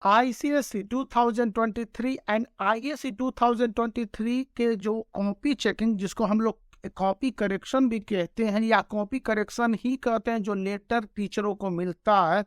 ICSE 2023 and ISE 2023 के जो copy checking, जिसको हम लोग कॉपी करेक्शन भी कहते हैं या कॉपी करेक्शन ही कहते हैं, जो लेटर टीचरों को मिलता है,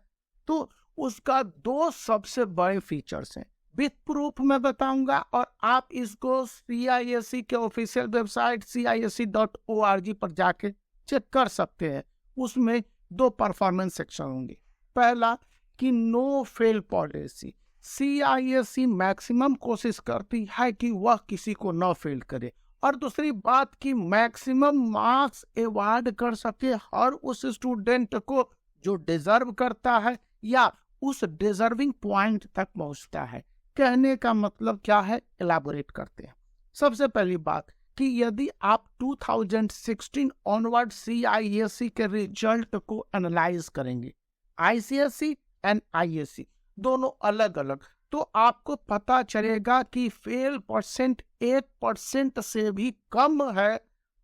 तो उसका दो सबसे बड़े फीचर्स हैं। विथ प्रूफ मैं बताऊंगा और आप इसको CISE के ऑफिशियल वेबसाइट CISE.org पर जाके चेक कर सकते हैं। उसमें दो परफॉर्मेंस सेक्शन होंगे। पहला कि no fail policy. CISE maximum कोशिश करती है कि वह किसी को न फेल करे, और दूसरी बात कि मैक्सिमम मार्क्स अवार्ड कर सके हर उस स्टूडेंट को जो डिजर्व करता है या उस डिजर्विंग पॉइंट तक पहुंचता है। कहने का मतलब क्या है, एलाबोरेट करते हैं। सबसे पहली बात कि यदि आप 2016 ऑनवर्ड CISE के रिजल्ट को एनालाइज करेंगे, ICSE एंड ISE दोनों अलग अलग, तो आपको पता चलेगा कि फेल परसेंट 1% से भी कम है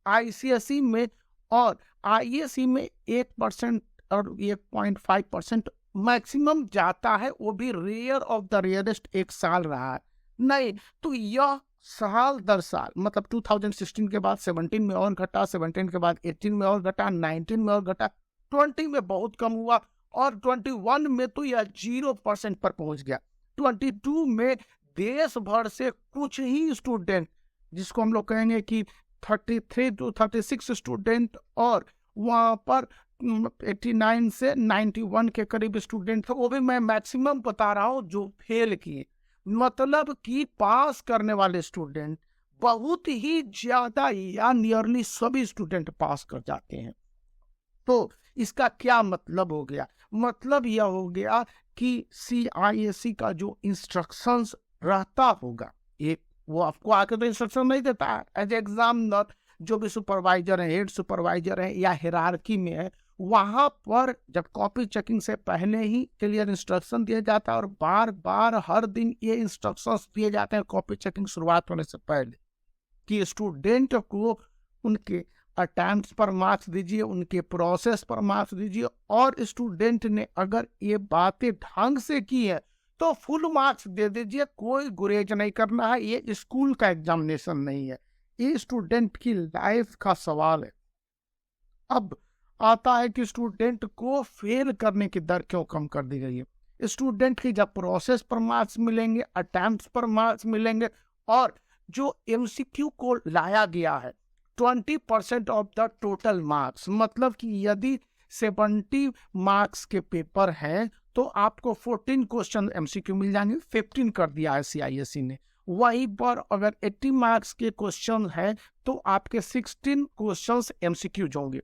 ICSE में, और ISE में 1% और 1.5% मैक्सिमम जाता है, वो भी रेयर ऑफ द रेयरेस्ट एक साल रहा है। नहीं तो यह साल दर साल, मतलब 2016 के बाद 17 में और घटा, 17 के बाद 18 में और घटा, 19 में और घटा, 20 में बहुत कम हुआ, और 21 में तो यह 0% पर पहुंच गया। 22 में देश भर से कुछ ही स्टूडेंट, जिसको हम लोग कहेंगे कि 33 to 36 स्टूडेंट, और वहां पर 89 से 91 के करीब स्टूडेंट थे, वो भी मैं मैक्सिमम बता रहा हूँ, जो फेल किए। मतलब कि पास करने वाले स्टूडेंट बहुत ही ज्यादा या नियरली सभी स्टूडेंट पास कर जाते हैं। तो इसका क्या मतलब हो गया? मतलब यह हो गया कि CISE का जो इंस्ट्रक्शंस रहता होगा, एक वो आपको आके तो इंस्ट्रक्शन नहीं देता है। एज एग्जामिनर जो भी सुपरवाइजर है, हेड सुपरवाइजर है या हिरार्की में है, वहां पर जब कॉपी चेकिंग से पहले ही क्लियर इंस्ट्रक्शन दिया जाता है, और बार बार हर दिन ये इंस्ट्रक्शंस दिए जाते हैं कॉपी चेकिंग शुरुआत होने से पहले, कि स्टूडेंट को उनके अटेम्प्ट्स पर मार्क्स दीजिए, उनके प्रोसेस पर मार्क्स दीजिए, और स्टूडेंट ने अगर ये बातें ढंग से की है तो फुल मार्क्स दे दीजिए, कोई गुरेज नहीं करना है। ये स्कूल का एग्जामिनेशन नहीं है, ये स्टूडेंट की लाइफ का सवाल है। अब आता है कि स्टूडेंट को फेल करने की दर क्यों कम कर दी गई है। स्टूडेंट की जब प्रोसेस पर मार्क्स मिलेंगे, अटेम्प्ट्स पर मार्क्स मिलेंगे, और जो MCQ को लाया गया है 20% ऑफ द टोटल मार्क्स, मतलब कि यदि 70 मार्क्स के पेपर हैं तो आपको 14 क्वेश्चन MCQ मिल जाएंगे, 15 कर दिया है CISE ने। वहीं पर अगर 80 मार्क्स के क्वेश्चन है तो आपके 16 क्वेश्चंस MCQ होंगे।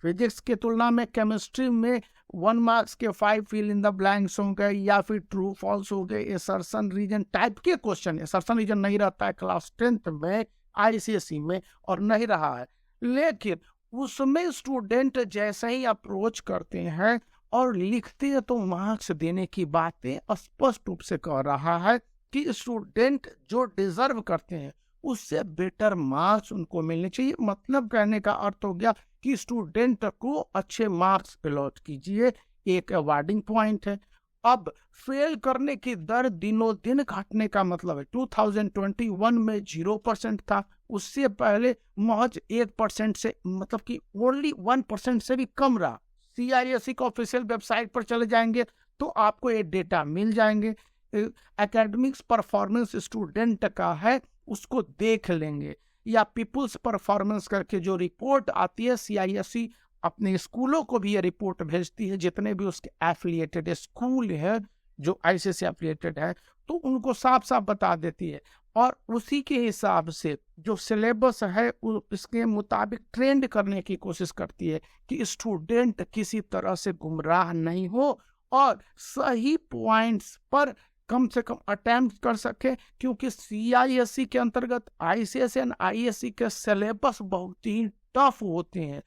फिजिक्स के तुलना में केमिस्ट्री में 1 मार्क्स के 5 फिल इन द ब्लैंक्स हो गए, या फिर ट्रू फॉल्स हो गए, असर्शन रीजन टाइप के क्वेश्चन। असर्शन रीजन नहीं रहता है क्लास 10th में ICSE में, और नहीं रहा है, लेकिन उसमें स्टूडेंट जैसे ही अप्रोच करते हैं और लिखते हैं तो मार्क्स देने की बातें स्पष्ट रूप से कह रहा है कि स्टूडेंट जो डिजर्व करते हैं उससे बेटर मार्क्स उनको मिलने चाहिए। मतलब कहने का अर्थ हो गया कि स्टूडेंट को अच्छे मार्क्स अलॉट कीजिए, एक अवार्डिंग पॉइंट है। अब फेल करने की दर दिनों दिन घटने का मतलब है 2021 में 0% था, उससे पहले महज 1% से, मतलब कि ओनली 1% से भी कम रहा। CISE का ऑफिशियल वेबसाइट पर चले जाएंगे तो आपको ये डेटा मिल जाएंगे। एकेडमिक्स परफॉर्मेंस स्टूडेंट का है उसको देख लेंगे, या पीपुल्स परफॉर्मेंस करके जो रिपोर्ट आती है, CISE अपने स्कूलों को भी ये रिपोर्ट भेजती है, जितने भी उसके एफिलिएटेड स्कूल है जो ICSE एफिलिएटेड है, तो उनको साफ साफ बता देती है, और उसी के हिसाब से जो सिलेबस है इसके मुताबिक ट्रेंड करने की कोशिश करती है कि स्टूडेंट किसी तरह से गुमराह नहीं हो और सही पॉइंट्स पर कम से कम अटेम्प्ट कर सके, क्योंकि CISE के अंतर्गत ICSE एंड ISE के सिलेबस बहुत ही टफ होते हैं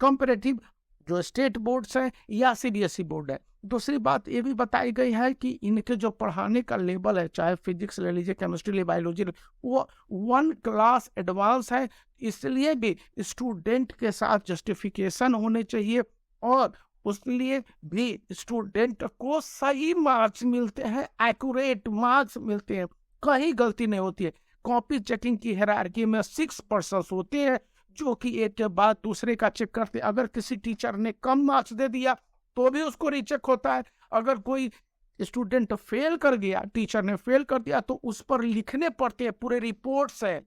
कंपैरेटिव जो स्टेट बोर्ड्स हैं या CBSE बोर्ड है। दूसरी बात ये भी बताई गई है कि इनके जो पढ़ाने का लेवल है, चाहे फिजिक्स ले लीजिए, केमिस्ट्री ले, बायोलॉजी ले, वो 1 क्लास एडवांस है, इसलिए भी स्टूडेंट के साथ जस्टिफिकेशन होने चाहिए और उसके भी स्टूडेंट को सही मार्क्स मिलते हैं, एक्यूरेट मार्क्स मिलते हैं, कहीं गलती नहीं होती है। कॉपी चेकिंग की हायरार्की में 6 पर्सन्स होते हैं जो कि एक के बाद दूसरे का चेक करते हैं। अगर किसी टीचर ने कम मार्क्स दे दिया तो भी उसको रीचेक होता है। अगर कोई स्टूडेंट फेल कर गया, टीचर ने फेल कर दिया, तो उस पर लिखने पड़ते हैं, पूरे रिपोर्ट्स है।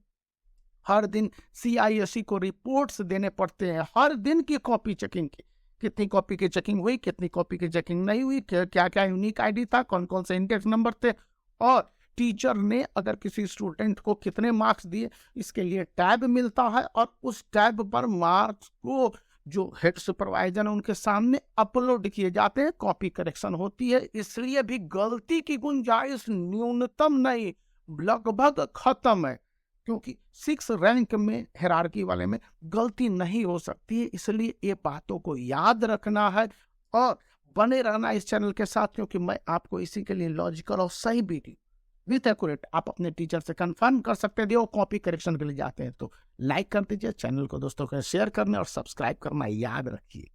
हर दिन CISE को रिपोर्ट्स देने पड़ते हैं, हर दिन की कॉपी चेकिंग की, कितनी कॉपी की चेकिंग हुई, कितनी कॉपी की चेकिंग नहीं हुई, क्या क्या यूनिक ID था, कौन कौन से इंडेक्स नंबर थे, और टीचर ने अगर किसी स्टूडेंट को कितने मार्क्स दिए, इसके लिए टैब मिलता है। और उस टैब पर मार्क्स को जो हेड सुपरवाइजर है उनके सामने अपलोड किए जाते हैं, कॉपी करेक्शन होती है। इसलिए भी गलती की गुंजाइश न्यूनतम नहीं, लगभग खत्म है, क्योंकि 6 रैंक में हायरार्की वाले में गलती नहीं हो सकती है। इसलिए ये बातों को याद रखना है और बने रहना इस चैनल के साथ, क्योंकि मैं आपको इसी के लिए लॉजिकल और सही वीडियो विथ एक्यूरेट आप अपने टीचर से कंफर्म कर सकते हैं। कॉपी करेक्शन के लिए जाते हैं तो लाइक कर दीजिए, चैनल को दोस्तों के शेयर करना और सब्सक्राइब करना याद रखिए।